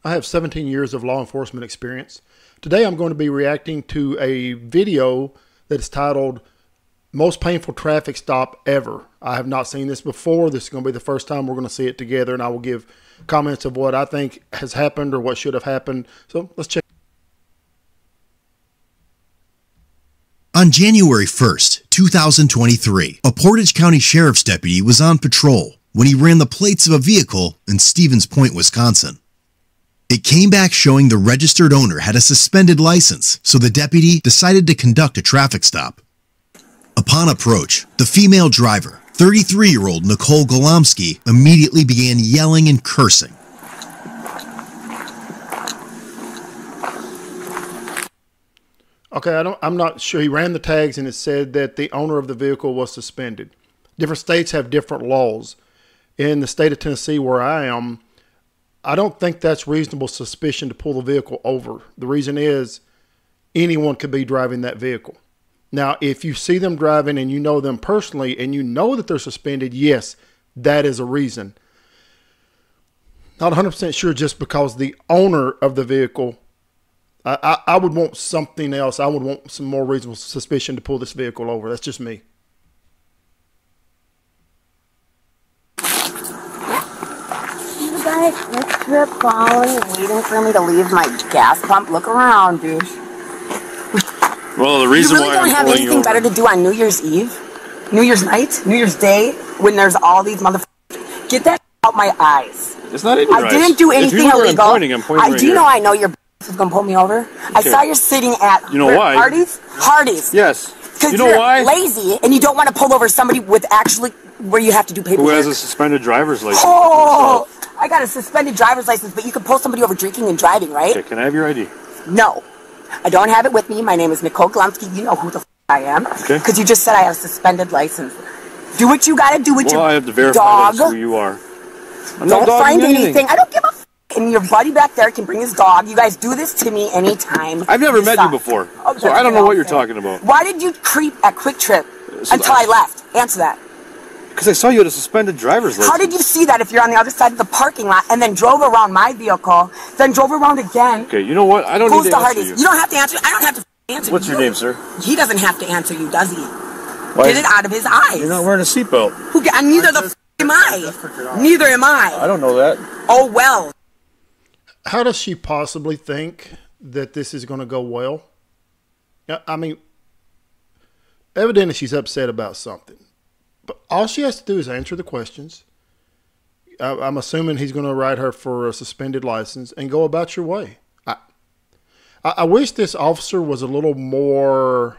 I have 17 years of law enforcement experience. Today I'm going to be reacting to a video that is titled Most Painful Traffic Stop Ever. I have not seen this before. This is going to be the first time we're going to see it together, and I will give comments of what I think has happened or what should have happened. So let's check. On January 1st, 2023, a Portage County Sheriff's deputy was on patrol when he ran the plates of a vehicle in Stevens Point, Wisconsin. It came back showing the registered owner had a suspended license, so the deputy decided to conduct a traffic stop. Upon approach, the female driver, 33-year-old Nicole Golomsky, immediately began yelling and cursing. Okay, I'm not sure. He ran the tags and it said that the owner of the vehicle was suspended. Different states have different laws. In the state of Tennessee, where I am, I don't think that's reasonable suspicion to pull the vehicle over. The reason is anyone could be driving that vehicle. Now, if you see them driving and you know them personally and you know that they're suspended, yes, that is a reason. Not 100% sure just because the owner of the vehicle, I would want something else. I would want some more reasonable suspicion to pull this vehicle over. That's just me. You guys, Quick Trip following and waiting for me to leave my gas pump. Look around, dude. Well, the reason you really don't have anything better to do on New Year's Eve, New Year's night, New Year's Day, when there's all these motherfuckers. Get that out my eyes. It's not in your eyes. I didn't do anything illegal. I'm pointing right do you know I know your is gonna pull me over? Okay. I saw you're sitting at Hardee's. Hardee's. Yes. Because you're lazy and you don't want to pull over somebody with actually where you have to do paperwork. Who has a suspended driver's license? Oh, I got a suspended driver's license, but you can pull somebody over drinking and driving, right? Okay, can I have your ID? No. I don't have it with me. My name is Nicole Golomsky. You know who the f I am. Okay. Because you just said I have a suspended license. Do what you got to do with your dog. Well, I have to verify that's who you are. Don't find anything. I don't give a f. And your buddy back there can bring his dog. You guys do this to me anytime. I've never met you before, so I don't know what you're talking about. Why did you creep at Quick Trip until I left? Answer that. Because I saw you had a suspended driver's license. How did you see that if you're on the other side of the parking lot and then drove around my vehicle, then drove around again? Okay, you know what? I don't need to answer you. You don't have to answer. I don't have to answer you. What's your name, sir? He doesn't have to answer you, does he? Get it out of his eyes. You're not wearing a seatbelt. Neither the f am I. Neither am I. I don't know that. Oh, well. How does she possibly think that this is going to go well? I mean, evidently she's upset about something. But all she has to do is answer the questions. I'm assuming he's going to write her for a suspended license and go about your way. I wish this officer was a little more,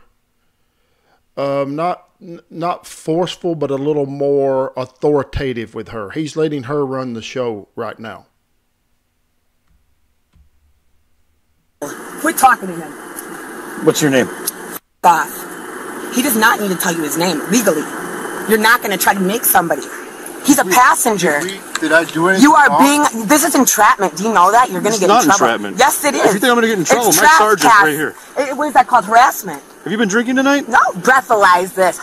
not forceful, but a little more authoritative with her. He's letting her run the show right now. Quit talking to him. What's your name? Boss. He does not need to tell you his name legally. You're not going to try to make somebody. He's a passenger. Did I do anything You are being... This is entrapment. Do you know that? You're going to get in trouble. It's not entrapment. Yes, it is. If you think I'm going to get in trouble, my sergeant's right here. What is that called? Harassment. Have you been drinking tonight? No. Breathalyze this.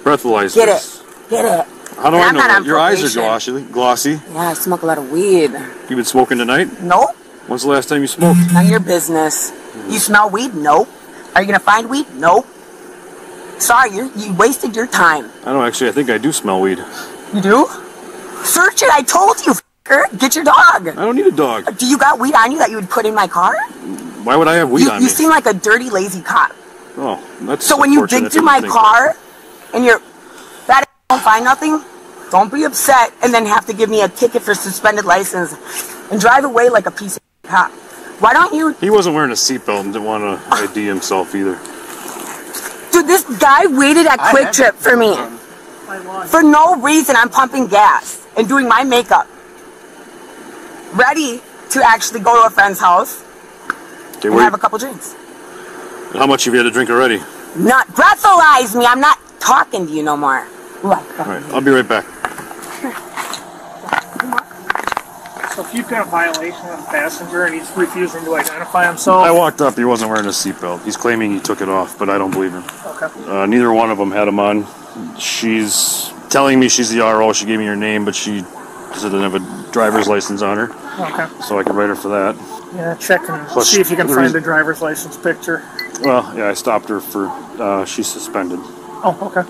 Breathalyze Get this. it. Get it. How do I know that? Your eyes are glossy. Yeah, I smoke a lot of weed. You been smoking tonight? Nope. When's the last time you smoked? None of your business. You smell weed? Nope. Are you going to find weed? Nope. Sorry, you wasted your time. I don't actually. I think I do smell weed. You do? Search it. I told you, f***er. Get your dog. I don't need a dog. Do you got weed on you that you would put in my car? Why would I have weed on me? You seem like a dirty, lazy cop. Oh, that's so when you dig through my car and you're that don't find nothing, don't be upset and then have to give me a ticket for suspended license and drive away like a piece of cop. Why don't you... He wasn't wearing a seatbelt and didn't want to ID himself either. Dude, this guy waited at Quick Trip for me. For no reason. I'm pumping gas and doing my makeup. Ready to actually go to a friend's house and have a couple drinks. How much have you had to drink already? Not breathalyze me. I'm not talking to you no more. All right, I'll be right back. So if you've got a violation of the passenger and he's refusing to identify himself... I walked up, he wasn't wearing a seatbelt. He's claiming he took it off, but I don't believe him. Okay. Neither one of them had him on. She's telling me she's the RO. She gave me her name, but she doesn't have a driver's license on her, Okay. so I can write her for that. Yeah, check and Plus, see if you can the find reason- the driver's license picture. Well, yeah, I stopped her for she's suspended. Oh, okay.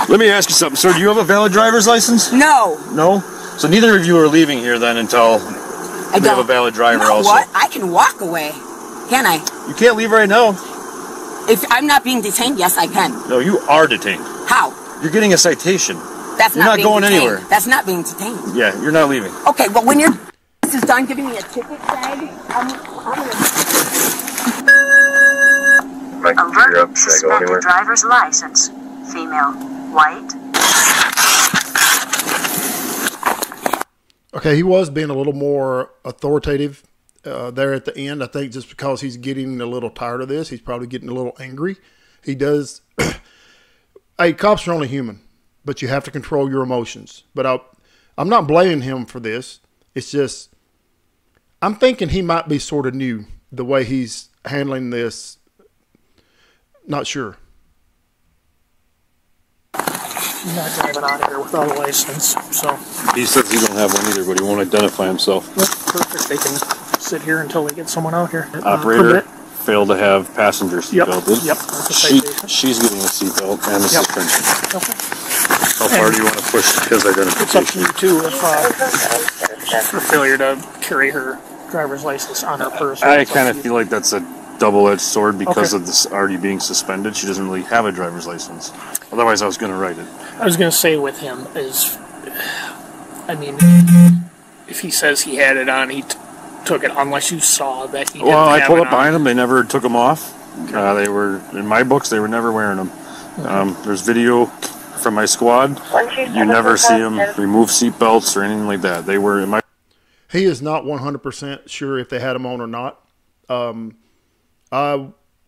Let me ask you something, sir. Do you have a valid driver's license? No, No. So neither of you are leaving here then until I you don't. have a valid driver You know also. what? I can walk away. Can I? You can't leave right now. If I'm not being detained, yes, I can. No, you are detained. How? You're getting a citation. That's You're not not being going detained. anywhere. That's not being detained. Yeah, you're not leaving. Okay, well, when this is done giving me a ticket tag, I'm gonna... Alert, suspended driver's license. Female, white. Okay, he was being a little more authoritative there at the end. I think just because he's getting a little tired of this, he's probably getting a little angry. He does. Hey, cops are only human, but you have to control your emotions. But I'm not blaming him for this. It's just I'm thinking he might be sort of new the way he's handling this. Not sure. He's not driving out here without a license, so. He says he don't have one either, but he won't identify himself. Yep, perfect. They can sit here until we get someone out here. Operator Permit. failed to have passenger Yep, seatbelted. yep, that's a citation. She's getting a seatbelt and a Yep. suspension. Okay. How far do you want to push his It's up to identification? you too if for failure to carry her driver's license on her person. I kind of feel like that's a double-edged sword because Okay. of this already being suspended. She doesn't really have a driver's license. Otherwise, I was going to write it. I was going to say with him is, I mean, if he says he had it on, he took it unless you saw that he didn't Well, I have pulled it up on. behind them. They never took them off. They were, in my books, they were never wearing them. There's video from my squad. You never see them remove seatbelts or anything like that. They were in my. He is not 100% sure if they had him on or not.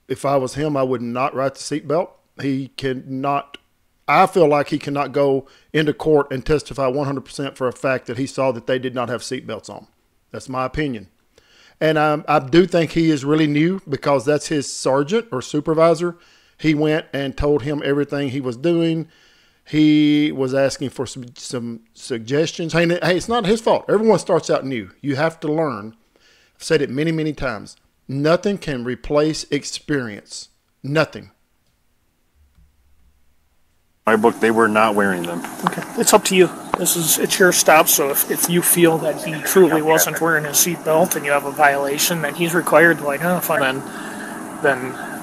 If I was him, I would not write the seatbelt. He cannot. I feel like he cannot go into court and testify 100% for a fact that he saw that they did not have seatbelts on. That's my opinion. And I do think he is really new because that's his sergeant or supervisor. He went and told him everything he was doing. He was asking for some suggestions. Hey, it's not his fault. Everyone starts out new. You have to learn. I've said it many, many times. Nothing can replace experience. Nothing. My book, they were not wearing them. Okay. It's up to you. It's your stop, so if you feel that he truly wasn't wearing his seatbelt and you have a violation that he's required to identify,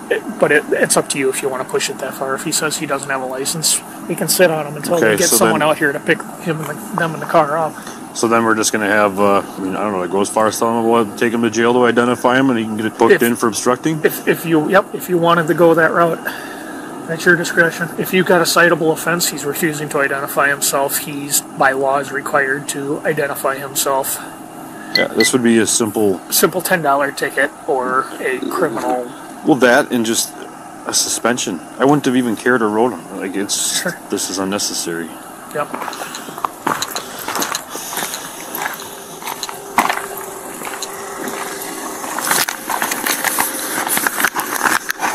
it's up to you if you want to push it that far. If he says he doesn't have a license, we can sit on him until we get someone out here to pick them in the car up. So then we're just going to have, I don't know, like go as far as telling him we'll take him to jail to identify him and he can get it booked in for obstructing? If you wanted to go that route, that's your discretion. If you've got a citable offense, he's refusing to identify himself. He's, by law, is required to identify himself. Yeah, this would be a simple $10 ticket or a criminal. Well, that and just a suspension. I wouldn't have even cared to road him. Like, this is unnecessary. Yep.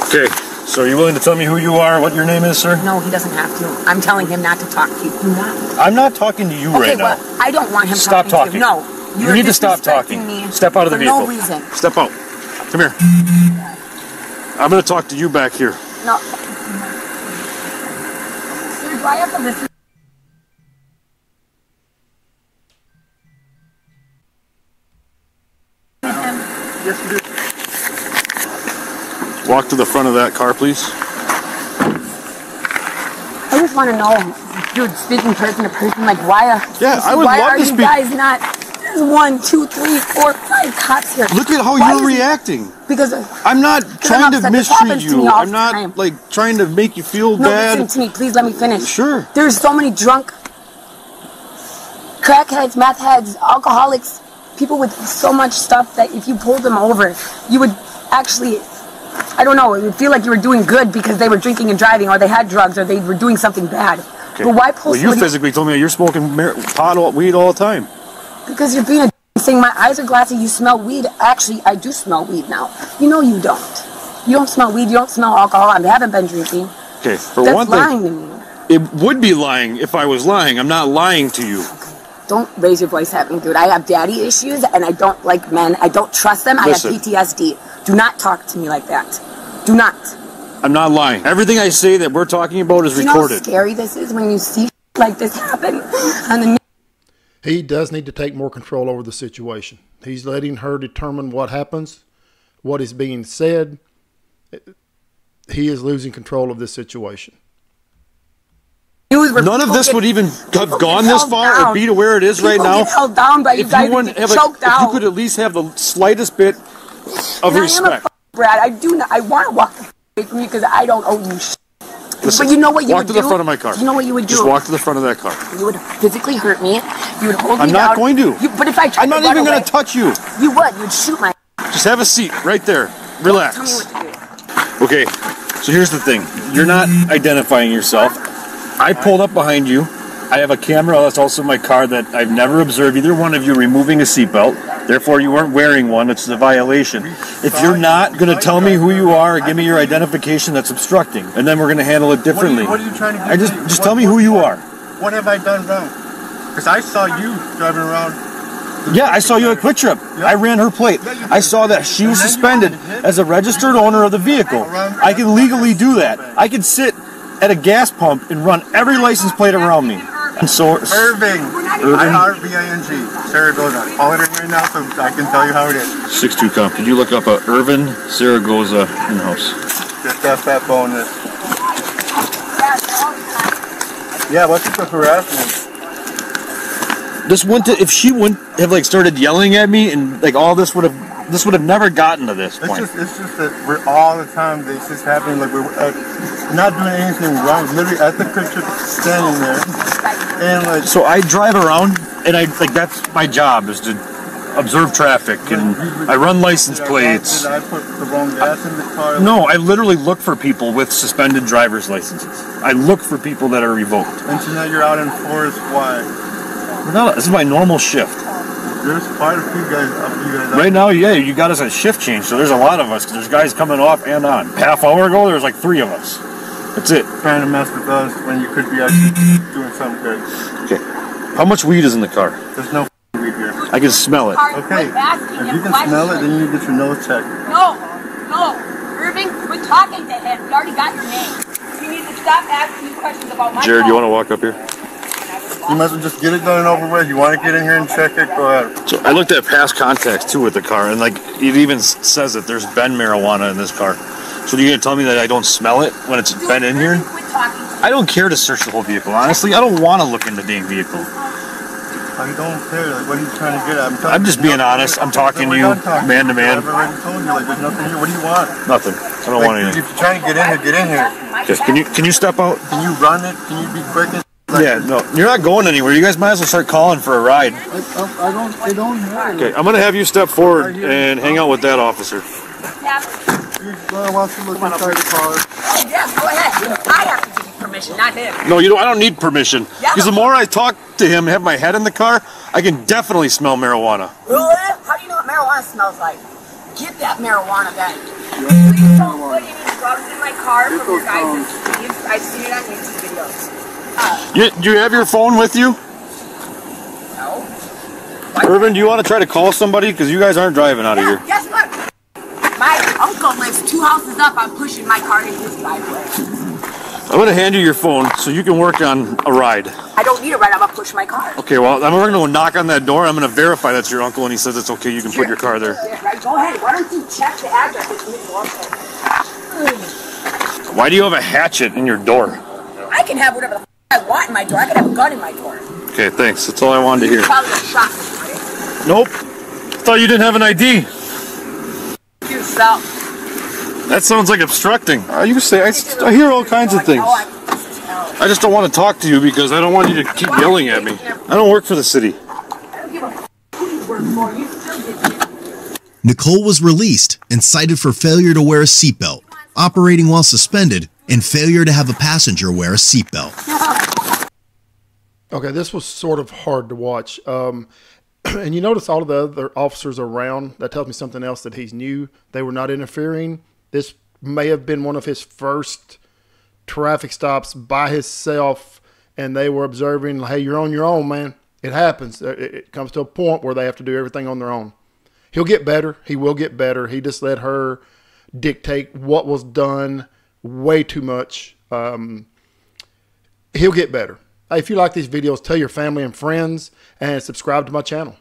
Okay, so are you willing to tell me who you are, what your name is, sir? No, he doesn't have to. I'm telling him not to talk to you. Do not. I'm not talking to you right now. Well, I don't want him Stop talking. talking. To you. No. You need to stop talking. Me Step out of the vehicle. For no reason. Step out. Come here. I'm going to talk to you back here. No. Sir, do I have to listen? Yes, you do. Walk to the front of that car, please. I just want to know, dude, speaking person to person, like why are love are to you speak. guys not? There's 1, 2, 3, 4, 5 cops here. Look at how Why you're is it- reacting. Because I'm not trying to upset. This mistreat happens to you. me all I'm the not time. like trying to make you feel no, bad. listen to me, please let me finish. Sure. There's so many drunk crackheads, meth heads, alcoholics, people with so much stuff that if you pulled them over, you would actually, I don't know, it would feel like you were doing good because they were drinking and driving, or they had drugs, or they were doing something bad. Okay. But why pull Well, you somebody? physically told me you're smoking weed all the time. Because you're being a thing. My eyes are glassy. You smell weed. Actually, I do smell weed now. You know you don't. You don't smell weed. You don't smell alcohol. I haven't been drinking. Okay, for That's one thing, lying to me. it would be lying if I was lying. I'm not lying to you. Don't raise your voice at me, dude. I have daddy issues, and I don't like men. I don't trust them. Listen. I have PTSD. Do not talk to me like that. Do not. I'm not lying. Everything I say that we're talking about is recorded. You know how scary this is when you see like this happen on the news? He does need to take more control over the situation. He's letting her determine what happens, what is being said. He is losing control of this situation. None of this would even have gone this far or be to where it is right now. Get held down by you guys and get choked out. If you could at least have the slightest bit of respect. Brad, I do not. I want to walk away from you because I don't owe you shit. Listen, but you know what you would walk do? to the front of my car. You know what you would do? Just walk to the front of that car. You would physically hurt me. You would hold me down. I'm not going to. But if I tried I'm not even going to touch you. You would. You'd shoot my. Just have a seat right there. Relax. Tell me what to do. Okay, so here's the thing. You're not identifying yourself. I pulled up behind you. I have a camera that's also in my car that I've never observed either one of you removing a seatbelt. Therefore, you weren't wearing one. It's a violation. If you're not going to tell me who you are or give me your identification, that's obstructing. And then we're going to handle it differently. What are you trying to do? Just tell me who you are. What have I done wrong? Because I saw you driving around. Yeah, I saw you at Quick Trip. I ran her plate. I saw that she was suspended as a registered owner of the vehicle. I can legally do that. I can sit at a gas pump and run every license plate around me. And so Irving. I-R-V-I-N-G. Zaragoza. Call it in right now so I can tell you how it is. 6-2 comp. Could you look up a Irvin Zaragoza in-house? Just that fat bonus. Yeah, what's the harassment? This wouldn't, if she wouldn't have like started yelling at me and like all this would have never gotten to this point. It's just that we're all the time. It's just happening. Like we're not doing anything wrong. Literally at the Quick Trip, standing there, and like. So I drive around, and that's my job is to observe traffic, and I run license plates. Did I put the wrong gas in the car? No, I literally look for people with suspended driver's licenses. I look for people that are revoked. And so now you're out in forest. Why? No, this is my normal shift. There's quite a few guys right now, yeah, you got us a shift change, so there's a lot of us. There's guys coming off and on. Half hour ago, there was like 3 of us. That's it. Trying to mess with us when you could be actually doing something good. Okay. How much weed is in the car? There's no weed here. I can smell it. Okay. If you can smell it, then you need to get your nose checked. No. Irving, we're talking to him. We already got your name. You need to stop asking me questions about my Jared, you want to walk up here? You might as well just get it done and over with. You want to get in here and check it? Go ahead. So I looked at past contacts too with the car, and like it even says that there's been marijuana in this car. So you're gonna tell me that I don't smell it when it's been in here? I don't care to search the whole vehicle. Honestly, I don't want to look in the dang vehicle. I don't care. Like, what are you trying to get at? I'm just being honest. I'm talking to you, man to man. I've already told you. Like, there's nothing here. What do you want? Nothing. I don't want anything. If you're trying to get in here, get in here. Okay. Can you step out? Can you run it? Can you be quick? Yeah, no, you're not going anywhere. You guys might as well start calling for a ride. I don't know. Okay, I'm gonna have you step forward and hang out with that officer. I want to look inside the car. Oh, yeah, go ahead. I have to give you permission, not him. No, I don't need permission. Because the more I talk to him, have my head in the car, I can definitely smell marijuana. Really? How do you know what marijuana smells like? Get that marijuana then. Please don't put any drugs in my car from your guys' sleeves. I've seen it on YouTube videos. Do you have your phone with you? No. Irvin, do you want to try to call somebody? Because you guys aren't driving out of here. Guess what? My uncle lives 2 houses up. I'm pushing my car in his driveway. I'm going to hand you your phone so you can work on a ride. I don't need a ride. I'm going to push my car. Okay, well, I'm going to knock on that door. I'm going to verify that's your uncle, and he says it's okay. You can put your car there. Yeah, right. Go ahead. Why don't you check the address? Why do you have a hatchet in your door? I can have whatever the I want in my door. I can have a gun in my door. Okay, thanks. That's all I wanted to hear. Probably a shot. Right? Nope. Thought you didn't have an ID. Yourself. That sounds like obstructing. You say I hear all kinds of things. I just don't want to talk to you because I don't want you to keep yelling at me. I don't work for the city. Nicole was released and cited for failure to wear a seatbelt, operating while suspended, and failure to have a passenger wear a seatbelt. Okay, this was sort of hard to watch. And you notice all of the other officers around. That tells me something else, that he's new. They were not interfering. This may have been one of his first traffic stops by himself, and they were observing, hey, you're on your own, man. It happens. It comes to a point where they have to do everything on their own. He'll get better. He will get better. He just let her dictate what was done way too much. He'll get better. If you like these videos, tell your family and friends and subscribe to my channel.